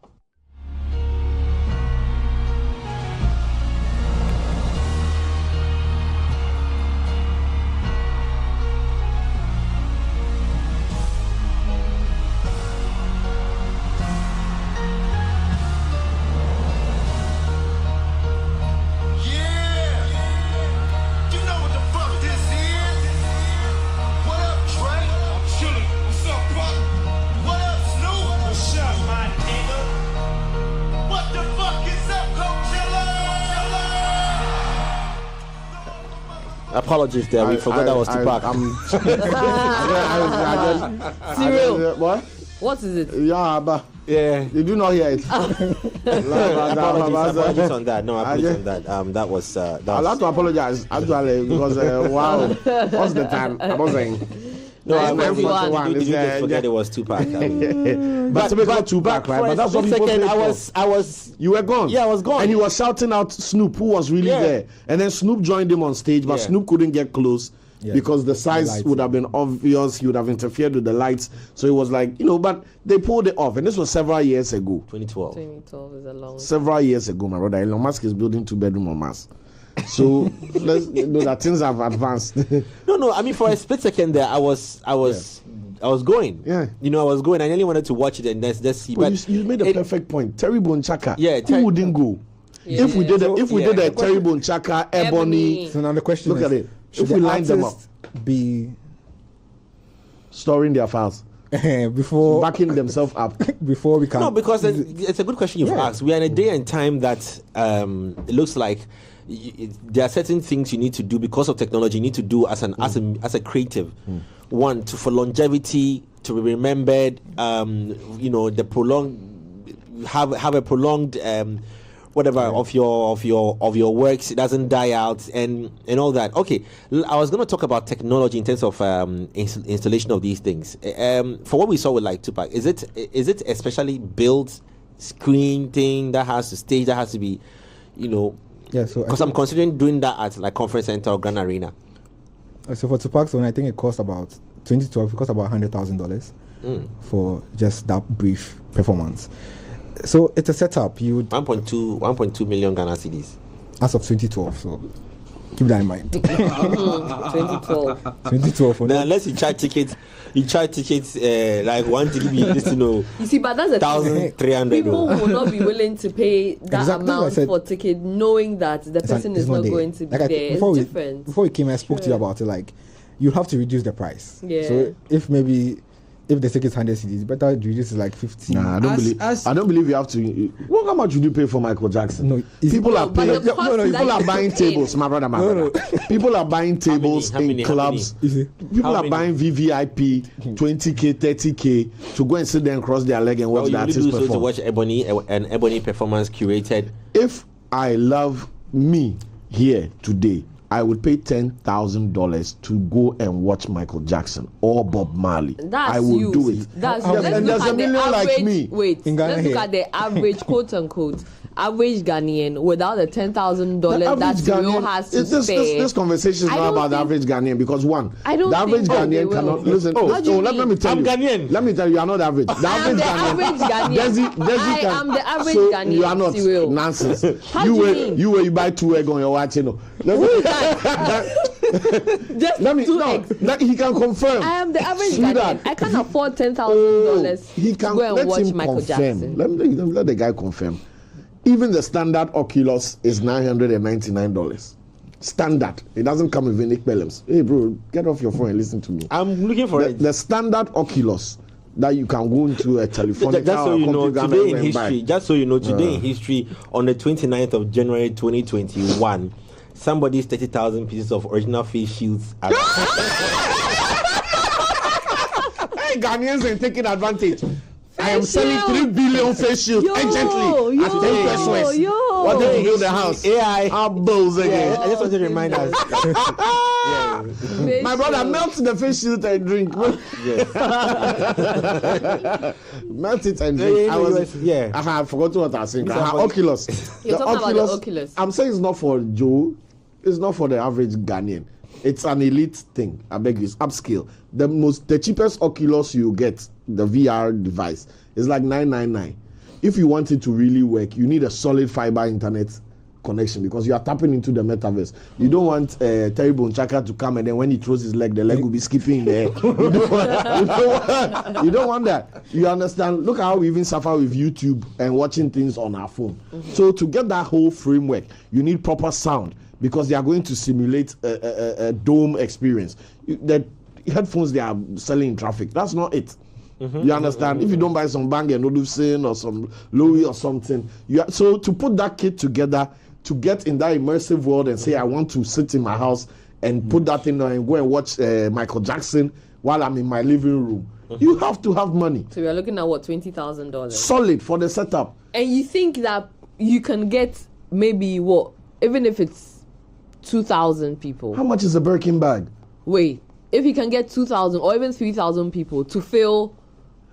Yeah! You know what the fuck this is? What up, Trey? I'm chillin'. What's up, Buck? What up, Snoop? What's up, my nigga? What the fuck is up, Coachella? Apologies there, we forgot that was Tupac. Cyril, What? what is it? Yeah, but Yeah. you do not hear it. Apologies on that. No, apologies on that. That was. I'll have to apologize actually because wow, what's the time? I was saying. No, I 9:41. did you just forget it was Tupac? I mean, But not Tupac, right? for But a that's what split people second, say I was. You were gone. Yeah, I was gone. And he was shouting out Snoop, who was really Yeah. there. And then Snoop joined him on stage, but Yeah. Snoop couldn't get close Yeah. because the size lights. would have been obvious. He would have interfered with the lights. So it was like, but they pulled it off. And this was several years ago. 2012. 2012 is a long time. Several years ago, my brother. Elon Musk is building 2-bedroom on Mars. So let's know that things have advanced. No. I mean, for a split second there, I was going. Yeah. I was going. I really wanted to watch it and let's see. But But you made a perfect point. Terry Bonchaka. Yeah, who wouldn't go? If we did So, did a Terry Bonchaka, Ebony, So now the question look is, at it. should If we the line them up, artist be storing their files, before backing themselves up. before we can? No, because it's a good question you've asked. We are in a day and time that it looks like there are certain things you need to do because of technology. You need to do as a creative. One, for longevity, to be remembered. The prolonged have a prolonged whatever of your works. It doesn't die out and all that. Okay, I was going to talk about technology in terms of installation of these things. For what we saw with like Tupac, is it especially built screen thing that has to stage that has to be, Yeah, so because I'm considering doing that at like conference center or Grand Arena. So for Tupac's one, I think it cost about 2012. It cost about $100,000 for just that brief performance. So it's a setup. You would 1.2 million Ghana cedis. as of 2012. So keep that in mind. 2012. 2012. For Now, unless you charge tickets, like one ticket be You see, but that's the thing. 1,300. People will not be willing to pay that Exactly what I amount said. for ticket, knowing that the person is not there. going to be Like there. before It's different. before we came, I spoke to you Sure. about it. Like, you have to reduce the price. Yeah. So if the ticket is 100 cedis, better reduce it like 50. Nah, I don't believe you have to. Well, how much would you pay for Michael Jackson? No, it's- people are No, but paying. the cost that People are you buying pay. tables, my brother. People are buying tables How many? in clubs. You see? People How are many? buying VVIP, 20K, 30K to go and sit there and cross their leg and watch you the only artist do so to perform. watch Ebony performance curated. If I love me here today, I would pay $10,000 to go and watch Michael Jackson or Bob Marley. That's I will you. do it. That's Yes, let's and look there's a at the million like average- me. Wait, in Ghana let's look here. at the average, quote unquote, average Ghanaian without the $10,000 that Cyril has to this spare. conversation is I not don't about the think- average Ghanaian because one, I don't the average think- oh, they Ghanaian will. cannot listen. How do you Let mean? me tell I'm you. Ghanaian. Let me tell you, you are not average. The I am the average Ghanaian. Dessy I am the average so Ghanaian, you are not Cyril. nonsense. How do you were mean? you buy 2 egg on your watch, you know. Just Let me two no. eggs. He can confirm. I am the average Sweetheart. Ghanaian. I can't afford $10,000 He to can go and let watch him Michael confirm. Jackson. Let the guy confirm. Even the standard Oculus is $999. Standard. It doesn't come with any problems. Hey, bro, get off your phone and listen to me. I'm looking for it. The standard Oculus that you can go into a telephone. Just so you know, today in history, today in history, on the 29th of January 2021, somebody's 30,000 pieces of original face shields are Hey, Ghanaians ain't taking advantage. I am Face selling shield. 3 billion face shields urgently at 10 pesos. What did you build the house? AI. Our bills again. I just want to remind us. Face My brother, shield. melt the face shield and drink. Melt it and drink. I forgot what I was saying. Oculus. You're talking about the Oculus. I'm saying it's not for Joe. It's not for the average Ghanaian. It's an elite thing. I beg you, it's upscale. The cheapest Oculus you get, the VR device, is like $999. If you want it to really work, you need a solid fiber internet connection because you are tapping into the metaverse. You don't want Terry Bonchaka to come and then when he throws his leg, the leg will be skipping in the air. You don't want that. You understand? Look at how we even suffer with YouTube and watching things on our phone. So to get that whole framework, you need proper sound because they are going to simulate a dome experience. The headphones they are selling in traffic, that's not it. You understand? If you don't buy some Bang & Olufsen or some Louis or something, so to put that kit together to get in that immersive world and say I want to sit in my house and put that in there and go and watch Michael Jackson while I'm in my living room, you have to have money. So we're looking at what, $20,000? Solid for the setup. And you think that you can get maybe what, even if it's 2,000 people? How much is a Birkin bag? Wait, if you can get 2,000 or even 3,000 people to fill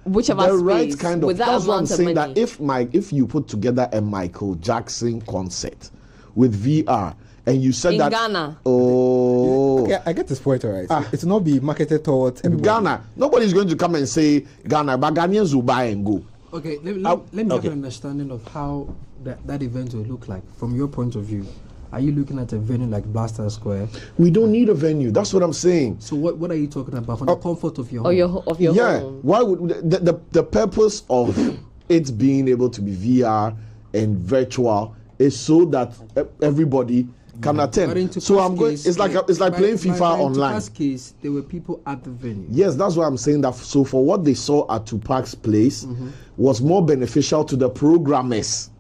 whichever The space right kind of. with that That's what I'm amount of saying. money. That if you put together a Michael Jackson concert with VR and you said in that Ghana, oh. Okay, I get this point, alright. It will not be marketed towards everybody. Ghana, nobody's going to come and say Ghana, but Ghanaians will buy and go. Okay, let me have an understanding of how that event will look like from your point of view. Are you looking at a venue like Blaster Square? We don't need a venue. That's what I'm saying. So what are you talking about? From the comfort of your home? or your Yeah. home. Why would the purpose of it being able to be VR and virtual is so that everybody can But in attend. So I'm going. Tupac's It's like case- playing but FIFA in online. Tupac's case, there were people at the venue. Yes, that's why I'm saying that. So for what they saw at Tupac's place was more beneficial to the programmers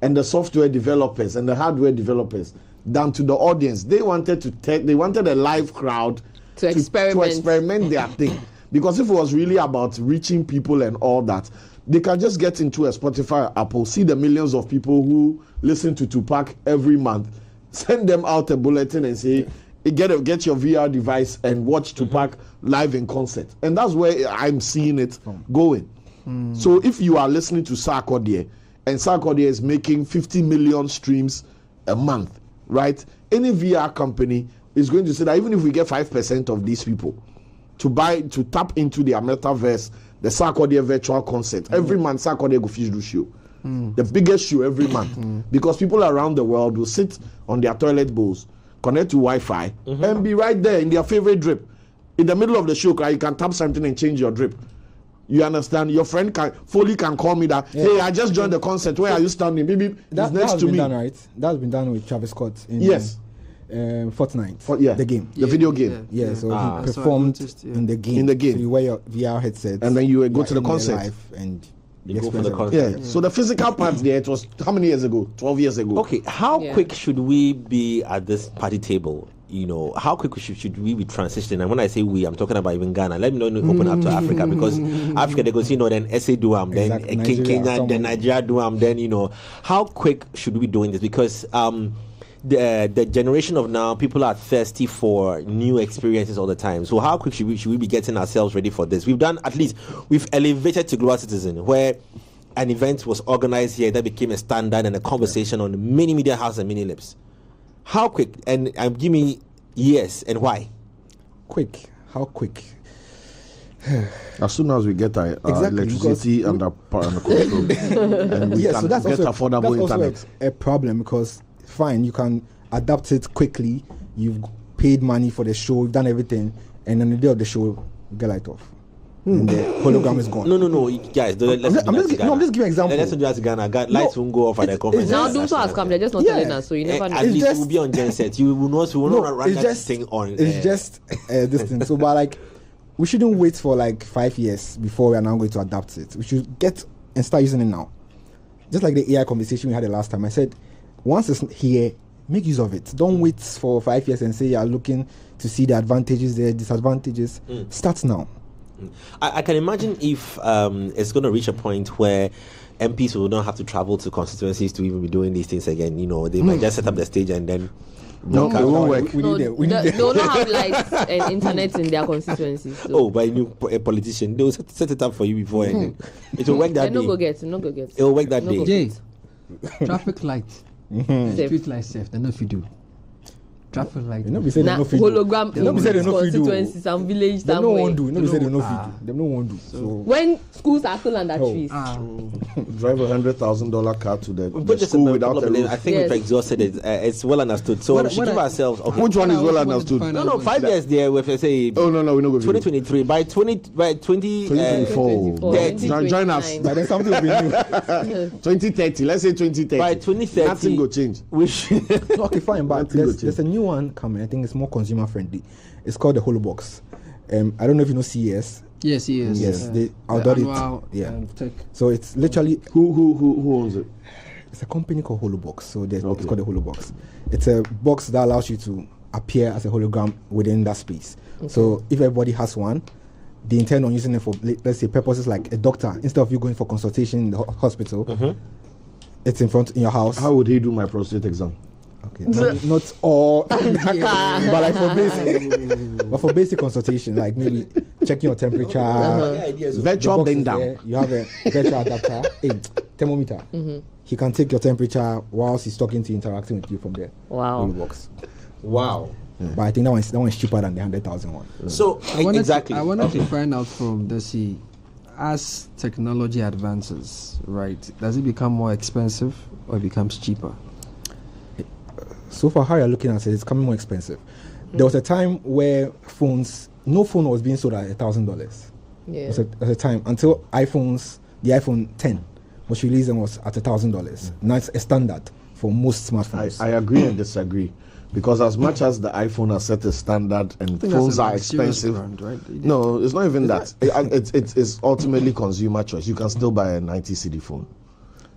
and the software developers and the hardware developers than to the audience. They wanted they wanted a live crowd To experiment. their thing. Because if it was really about reaching people and all that, they can just get into a Spotify, Apple, see the millions of people who listen to Tupac every month, send them out a bulletin and say, get your VR device and watch Tupac live in concert. And that's where I'm seeing it going. So if you are listening to Sarkodie, and Sarkodie is making 50 million streams a month, right? Any VR company is going to say that even if we get 5% of these people to tap into their metaverse, the Sarkodie virtual concert, every month Sarkodie go fish do show. The biggest show every month. Because people around the world will sit on their toilet bowls, connect to Wi-Fi, and be right there in their favorite drip. In the middle of the show, you can tap something and change your drip. You understand? Your friend Foley can call me that, hey, I just joined the concert. Where are you standing? Maybe That next has to been me. done, right? That's been done with Travis Scott in Yes. Fortnite. The game. The video game. Yeah, so Ah. he That's what I performed noticed, yeah. in the game. In the game. So you wear your VR headset. And then you go to the in there concert. live and You go for experience the everything. concert. Yeah. So the physical part there, it was how many years ago? 12 years ago. Okay, how Yeah. quick should we be at this party table? You know, how quick should we be transitioning? And when I say we, I'm talking about even Ghana. Let me know open up to Africa, because Africa, they go, then SA Duam, then Exactly. Nigeria, Kenya, someone. then Nigeria Duam, then, how quick should we be doing this? Because the generation of now, people are thirsty for new experiences all the time. So how quick should we be getting ourselves ready for this? We've elevated to global citizen, where an event was organized here that became a standard and a conversation on many media houses and many lips. How quick? And give me yes and why. Quick. How quick? As soon as we get our electricity under control, and we can that's get also, affordable that's internet. also a problem, because fine, you can adapt it quickly. You've paid money for the show, you've done everything, and on the day of the show, you get light off. And the hologram is gone. No, guys. I'm just giving an example. Let's do that to Ghana. Lights won't go off at the conference. Now Doomso has come. They're just not telling us, so you never know. At least we'll be on gen set. You will not run it's that just, thing on. It's just this thing. So, but like, we shouldn't wait for like 5 years before we are now going to adapt it. We should get and start using it now. Just like the AI conversation we had the last time. I said, once it's here, make use of it. Don't wait for 5 years and say you are looking to see the advantages, the disadvantages. Start now. I can imagine if it's going to reach a point where MPs will not have to travel to constituencies to even be doing these things again. You know, they might just set up the stage and then. No, it won't work. We need them. They will not have lights and internet in their constituencies. So. Oh, but a politician, they will set it up for you before. And it will work that day. No go get. It will work that day. Jay, traffic light, street light safe. They know if you do. Traffic light. No, we say they no fit do. Hologram No, we say they in no fit do. constituencies, some village, Them no somewhere. one do. No, we say they no fit do. Them no one do. So When schools are still under trees. Drive $100,000 car to the But just school a without problem a is, roof. I think Yes. we've exhausted it. It's well understood. So we should give ourselves. Okay. Which one is well understood? No, 5 years there. With say. Oh no, we no go. 2023 by 20. 2024. 2029. Join us. but then something will be new. 2030. Let's say 2030. By 2030, nothing go change. We should. Okay, fine, but Nothing will there's a new one coming. I think it's more consumer friendly. It's called the Holobox. I don't know if you know CES. Yes, he is. Yes, they outdoor annual, it. Yeah. tech. So it's literally Who owns it? it's a company called Holobox. So it's Okay. called the Holobox. It's a box that allows you to appear as a hologram within that space. So if everybody has one, they intend on using it for, let's say, purposes like a doctor. Instead of you going for consultation in the hospital, it's in front in your house. How would he do my prostate exam? Okay, not all, but like for basic consultation, like maybe checking your temperature. The Virtual box bend is down. there, you have a virtual adapter, a thermometer. He can take your temperature whilst he's talking to you, interacting with you from there. Wow. Holobox. Wow. But I think that one's cheaper than the 100,000 one. So I wanted exactly. to find out from Dessy, as technology advances, right? Does it become more expensive or it becomes cheaper? So far, how you're looking at it, it's becoming more expensive. There was a time where no phone was being sold at $1,000. Yeah. There was a time until the iPhone 10 was released and was at $1,000. Now it's a standard for most smartphones. I agree and disagree. Because as much as the iPhone has set a standard and phones are expensive, brand, right? no, it's not even that. It's ultimately consumer choice. You can still buy a 90 CD phone.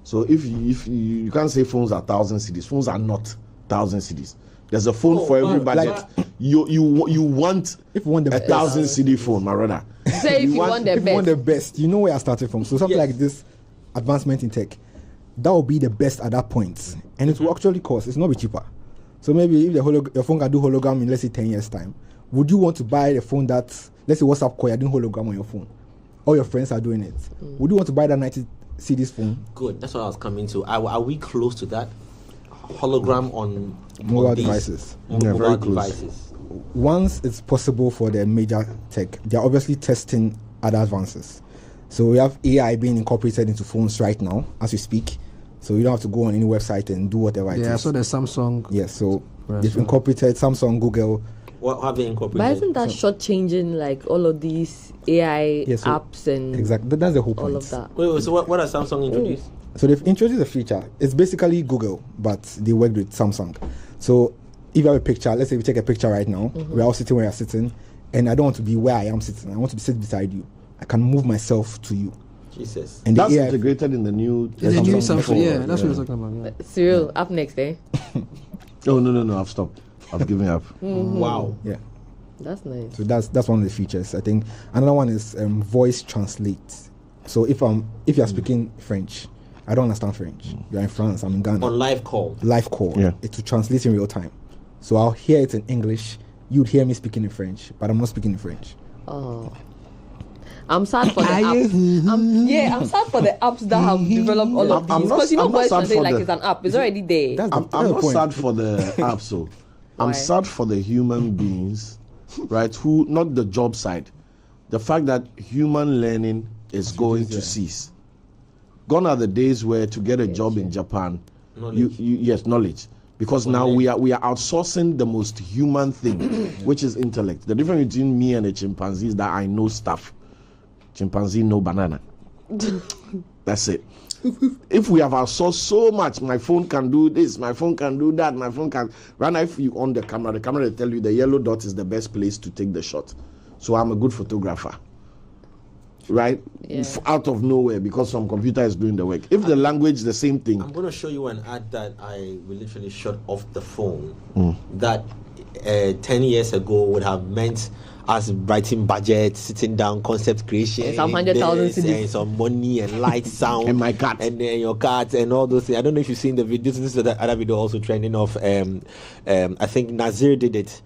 So if you can't say phones are 1,000 CDs. Phones are not 1,000 CDs. There's a phone for every budget. You want if you want the 1,000 CD phone, my brother. Say if you want the if you want the best. best, you know where I started from. So something like this advancement in tech, that will be the best at that point, and it will actually cost. It's not be cheaper. So maybe if your phone can do hologram in, let's say, 10 years time, would you want to buy the phone that, let's say, WhatsApp call, you're doing hologram on your phone? All your friends are doing it. Would you want to buy that 90 CDs phone? Good. That's what I was coming to. Are we close to that? Hologram on Mobile these devices. Yeah, mobile very close. devices. Once it's possible for the major tech, they're obviously testing other advances. So we have AI being incorporated into phones right now as we speak. So you don't have to go on any website and do whatever it is. Yeah, so the Samsung. Yes, so Right, they've so- incorporated Samsung, Google. What have they But incorporated? isn't that short-changing like all of these AI Yeah, so apps and Exactly, that's the whole point. all of that? Wait, so what has Samsung introduced? So they've introduced a feature. It's basically Google, but they worked with Samsung. So if you have a picture, let's say we take a picture right now, we're all sitting where you're sitting, and I don't want to be where I am sitting. I want to sit beside you. I can move myself to you. Jesus. And the That's AI, integrated in the new The new Samsung Samsung, phone. yeah, that's what we're talking about. Yeah. Cyril, up next, eh? Oh no, I've stopped. I've given up. Wow. yeah. That's nice. So that's one of the features. I think another one is voice translate. So if you're speaking French I don't understand French. You're in France, I'm in Ghana. On live call. Live call. Yeah. It will translate in real time. So I'll hear it in English. You'd hear me speaking in French, but I'm not speaking in French. Oh. I'm sad for the apps. I'm sad for the apps that have developed all of I'm these. not- Because you know, I'm not voice sad translate for like the- it's an app. It's already there. That's I'm the not point. sad for the app, so I'm Why? sad for the human beings, right? Who, not the job side, the fact that human learning is going to cease. Gone are the days where to get a job in Japan, knowledge. Because now we are outsourcing the most human thing, which is intellect. The difference between me and a chimpanzee is that I know stuff. Chimpanzee know banana. That's it. If we have outsourced so much, my phone can do this, my phone can do that, my phone can run. If you on the camera will tell you the yellow dot is the best place to take the shot. So I'm a good photographer, right? Yeah. Out of nowhere, because some computer is doing the work. If the language is the same thing, I'm going to show you an ad that I will literally shot off the phone that 10 years ago would have meant us writing budget, sitting down, concept creation, It's 100,000 this, cedis. and some money and light, sound, And my cat. and then your cat, and all those things. I don't know if you've seen the video. This is the other video also trending off. I think Nazir did it.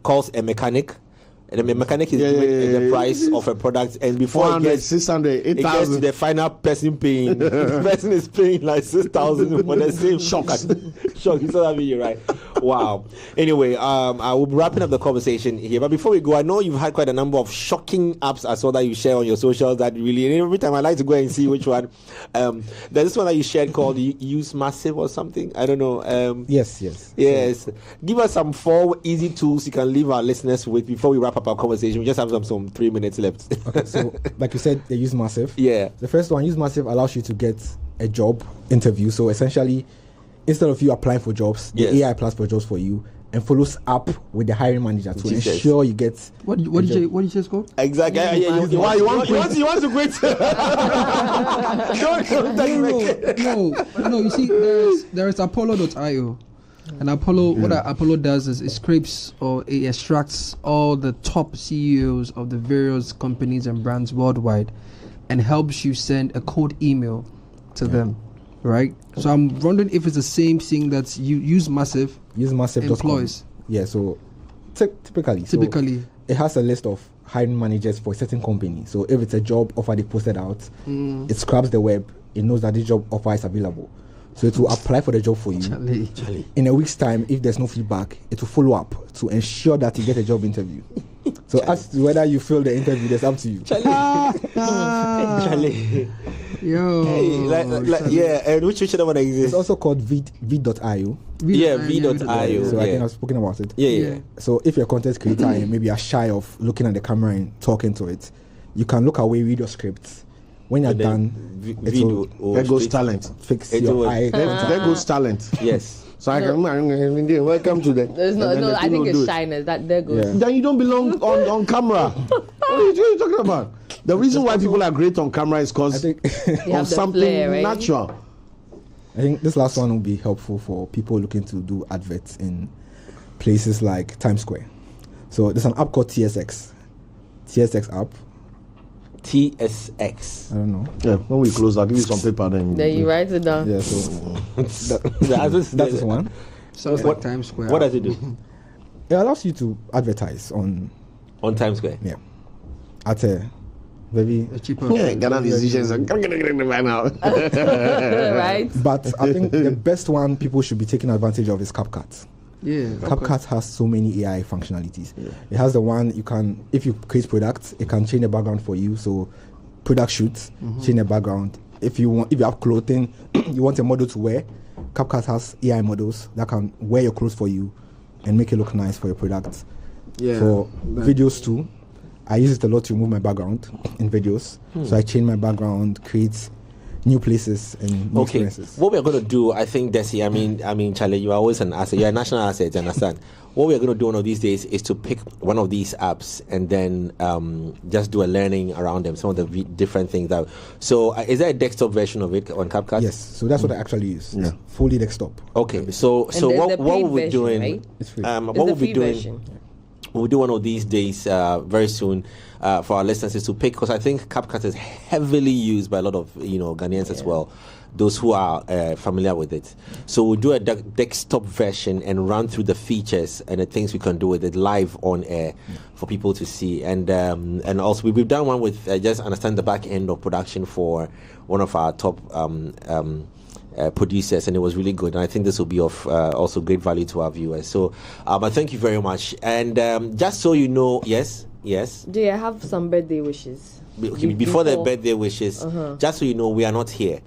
Calls a mechanic. And the mechanic is given the price of a product, and before it 400, gets 600, it gets to 8,000. the final person paying. The person is paying like 6,000 for the same Shocks. shock. You saw that video, right? Wow. Anyway, I will be wrapping up the conversation here. But before we go, I know you've had quite a number of shocking apps I saw that you share on your socials that really, and every time I like to go and see which one. There's this one that you shared called Use Massive or something. I don't know. Yes. Yes. Give us some 4 easy tools you can leave our listeners with before we wrap up our conversation. We just have some 3 minutes left. Okay, so like you said, they use Massive. Yeah. The first one, Use Massive, allows you to get a job interview. So essentially, instead of you applying for jobs, the Yes. AI applies for jobs for you and folloes up with the hiring manager to Jesus. ensure you get. What did you say it's called? Exactly. You want to quit? No. You see, there is Apollo.io, and Apollo. What Apollo does is it scrapes or it extracts all the top CEOs of the various companies and brands worldwide, and helps you send a cold email to them, right? So I'm wondering if it's the same thing that you use Massive. Use Massive.com. Employs. Yeah, so typically, it has a list of hiring managers for a certain company. So if it's a job offer they posted out, it scrubs the web. It knows that this job offer is available. So it will apply for the job for you. Charlie. In a week's time, if there's no feedback, it will follow up to ensure that you get a job interview. So as to whether you fail the interview, that's up to you. Charlie. Yo. Yeah, and which other one It's exists? also called v.io. Yeah, v.io. So I think Yeah. I've spoken about it. Yeah. So if you're a content creator and maybe are shy of looking at the camera and talking to it, you can look away, read your scripts. When you're And then done, it will There goes talent. fix It your will- eye. There goes talent. Yes. So I can welcome to the. There's no, and then no. the I thing think will it's do it. shyness. That there goes. Yeah. Then you don't belong on camera. What are you talking about? The reason why people are great on camera is I because think You have of the something flair, right? natural. I think this last one will be helpful for people looking to do adverts in places like Times Square. So there's an app called TSX app. TSX. I don't know. Yeah, when we close, I'll give you some paper then. Then you write it down. Yeah, so That is one. Sounds like Times Square. What does it do It allows you to advertise on on Times Square? at a very. A cheaper. Yeah, Ghana musicians are right now. Right? But I think the best one people should be taking advantage of is CapCut. Yeah. CapCut has so many AI functionalities. It has the one you can, if you create products, it can change the background for you. So product shoots, change the background. If you have clothing, you want a model to wear, CapCut has AI models that can wear your clothes for you and make it look nice for your product. Yeah. For videos too, I use it a lot to remove my background in videos. So I change my background, create new places and new Okay. experiences. What we're going to do, I think, Dessy, I mean, Charlie, you are always an asset. You're a national asset, you understand? What we're going to do one of these days is to pick one of these apps and then just do a learning around them, some of the different things. So is there a desktop version of it on CapCut? Yes, so that's what I actually use. Yeah. Fully desktop. Okay, so there's what the what paid we'll be version, doing, right? It's free. what It's we'll the be free doing, version. we'll do one of these days very soon for our listeners to pick, because I think CapCut is heavily used by a lot of Ghanaians as well, those who are familiar with it. So we'll do a desktop version and run through the features and the things we can do with it live on air for people to see. And also we've done one with just understand the back end of production for one of our top producers, and it was really good, and I think this will be of also great value to our viewers. So I thank you very much. And just so you know, yes, do you have some birthday wishes before the birthday wishes? Just so you know, we are not here.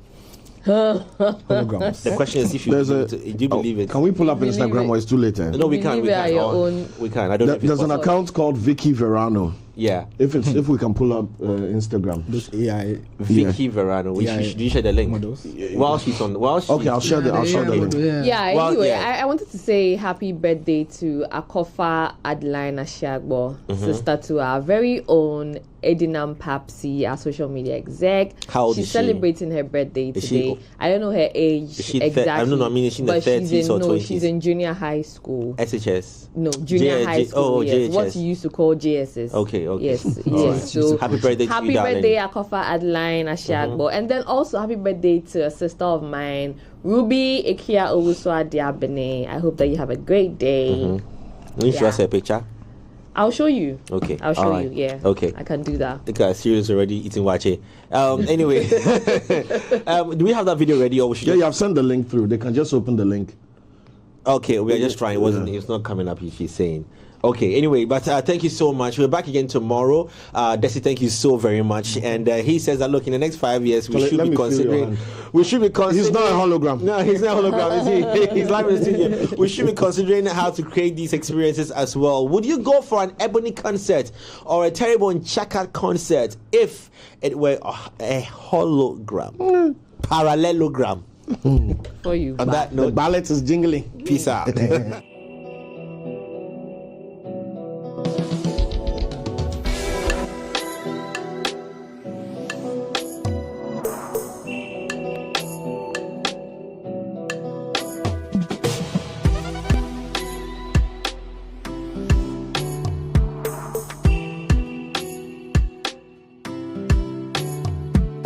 Holograms. The question is if you do you believe it? Can we pull up Instagram or it's too late? No, we can't. We can't. We can't. I don't know if There's an account called Vicky Verano. Yeah. If we can pull up Instagram. Those AI. Vicky Verano. Yeah. Should you share the link? Models. While she's on. Okay, I'll share the link. Yeah, Well, anyway, yeah. I wanted to say happy birthday to Akofa Adeline Ashiagbo, sister to our very own Edinam Papsi, our social media exec. How old she's is she? celebrating her birthday Is she- today. I don't know her age Is she exactly. I don't know, I mean, is she in the but 30s she's in, or 20s? she's in junior high school. SHS. No, junior high school. Yes, what JHS. you used to call JSS. Okay. Yes, All yes. right. So Happy birthday to happy you, darling. birthday, Akofa Adeline Ashiagbo. And then also happy birthday to a sister of mine, Ruby Ikia Owuswa Diabene. I hope that you have a great day. Will you show us a picture? I'll show you. Okay. I'll show All right. you. Yeah. Okay. I can do that. The guy serious already eating wache. Anyway, do we have that video ready, or we should? Yeah, I've sent the link through. They can just open the link. Okay, we are just trying. It's not coming up. If she's saying. Okay. Anyway, but thank you so much. We're back again tomorrow. Dessy, thank you so very much. And he says that look, in the next 5 years, we should be considering. We should be considering. He's not a hologram. No, he's not a hologram. Is he? He's live in the studio. We should be considering how to create these experiences as well. Would you go for an Ebony concert or a Terrible and Chaka concert if it were a hologram, parallelogram? For you. On that The note, ballot is jingling. peace out.